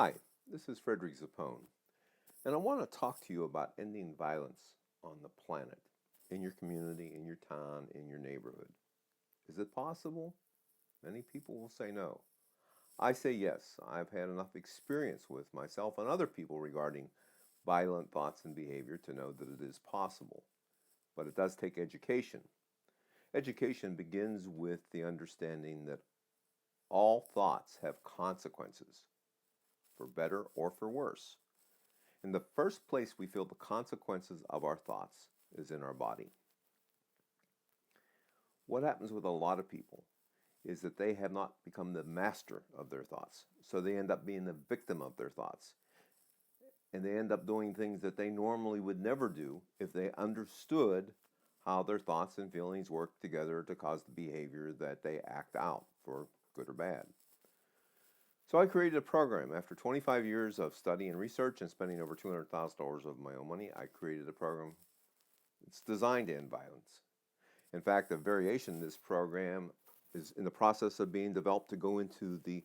Hi, this is Frederick Zappone, and I want to talk to you about ending violence on the planet, in your community, in your town, in your neighborhood. Is it possible? Many people will say no. I say yes. I've had enough experience with myself and other people regarding violent thoughts and behavior to know that it is possible. But it does take education. Education begins with the understanding that all thoughts have consequences, for better or for worse. In the first place, we feel the consequences of our thoughts is in our body. What happens with a lot of people is that they have not become the master of their thoughts. So they end up being the victim of their thoughts. And they end up doing things that they normally would never do if they understood how their thoughts and feelings work together to cause the behavior that they act out, for good or bad. So I created a program. After 25 years of study and research and spending over $200,000 of my own money, I created a program. It's designed to end violence. In fact, a variation of this program is in the process of being developed to go into the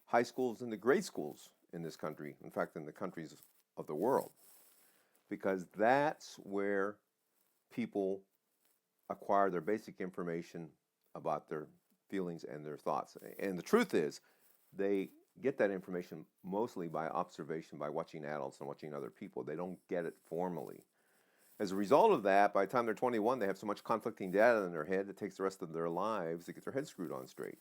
high schools and the grade schools in this country, in fact, in the countries of the world, because that's where people acquire their basic information about their feelings and their thoughts. And the truth is, they get that information mostly by observation, by watching adults and watching other people. They don't get it formally. As a result of that, by the time they're 21, they have so much conflicting data in their head, it takes the rest of their lives to get their head screwed on straight.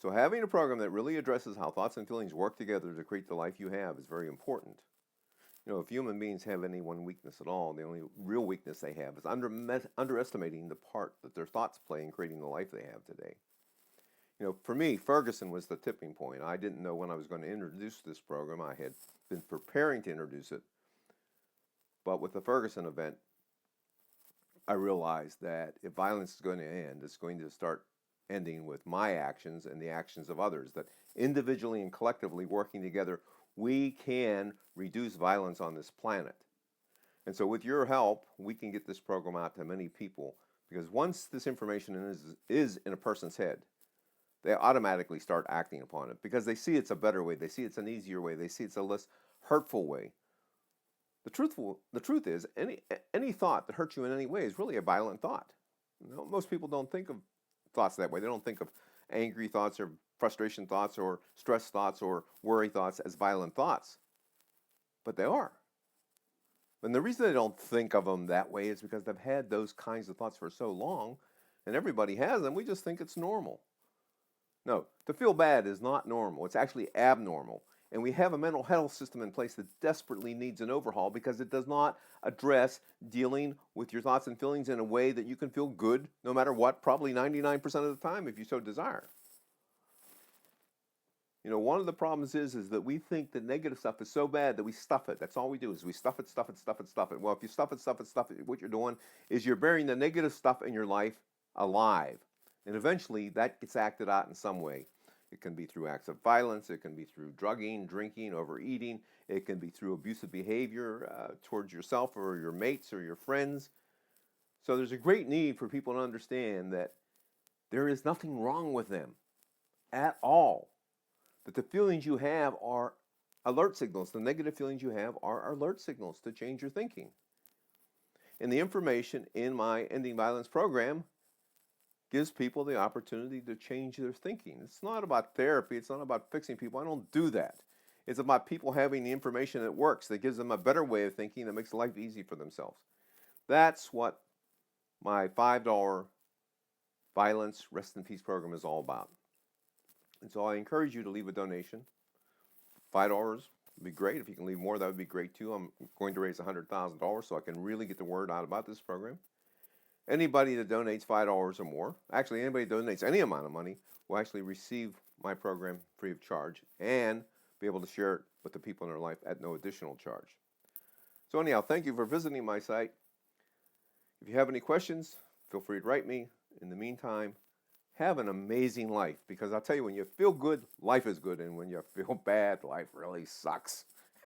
So having a program that really addresses how thoughts and feelings work together to create the life you have is very important. You know, if human beings have any one weakness at all, the only real weakness they have is underestimating the part that their thoughts play in creating the life they have today. You know, for me, Ferguson was the tipping point. I didn't know when I was going to introduce this program. I had been preparing to introduce it. But with the Ferguson event, I realized that if violence is going to end, it's going to start ending with my actions and the actions of others. That individually and collectively working together, we can reduce violence on this planet. And so, with your help, we can get this program out to many people because once this information is in a person's head, they automatically start acting upon it because they see it's a better way, they see it's an easier way, they see it's a less hurtful way. The truth is, any thought that hurts you in any way is really a violent thought. You know, most people don't think of thoughts that way. They don't think of angry thoughts or frustration thoughts or stress thoughts or worry thoughts as violent thoughts, but they are. And the reason they don't think of them that way is because they've had those kinds of thoughts for so long, and everybody has them. We just think it's normal. No, to feel bad is not normal. It's actually abnormal. And we have a mental health system in place that desperately needs an overhaul because it does not address dealing with your thoughts and feelings in a way that you can feel good no matter what, probably 99% of the time if you so desire. You know, one of the problems is that we think that negative stuff is so bad that we stuff it. That's all we do is we stuff it, stuff it, stuff it, stuff it. Well, if you stuff it, stuff it, stuff it, what you're doing is you're burying the negative stuff in your life alive. And eventually that gets acted out in some way. It can be through acts of violence. It can be through drugging, drinking, overeating. It can be through abusive behavior towards yourself or your mates or your friends. So there's a great need for people to understand that there is nothing wrong with them at all. That the feelings you have are alert signals. The negative feelings you have are alert signals to change your thinking. And the information in my Ending Violence program gives people the opportunity to change their thinking. It's not about therapy. It's not about fixing people. I don't do that. It's about people having the information that works, that gives them a better way of thinking, that makes life easy for themselves. That's what my $5 Violence Rest in Peace program is all about. And so I encourage you to leave a donation. $5 would be great. If you can leave more, that would be great too. I'm going to raise $100,000 so I can really get the word out about this program. Anybody that donates $5 or more, actually anybody that donates any amount of money, will actually receive my program free of charge and be able to share it with the people in their life at no additional charge. So anyhow, thank you for visiting my site. If you have any questions, feel free to write me. In the meantime, have an amazing life, because I'll tell you, when you feel good, life is good, and when you feel bad, life really sucks.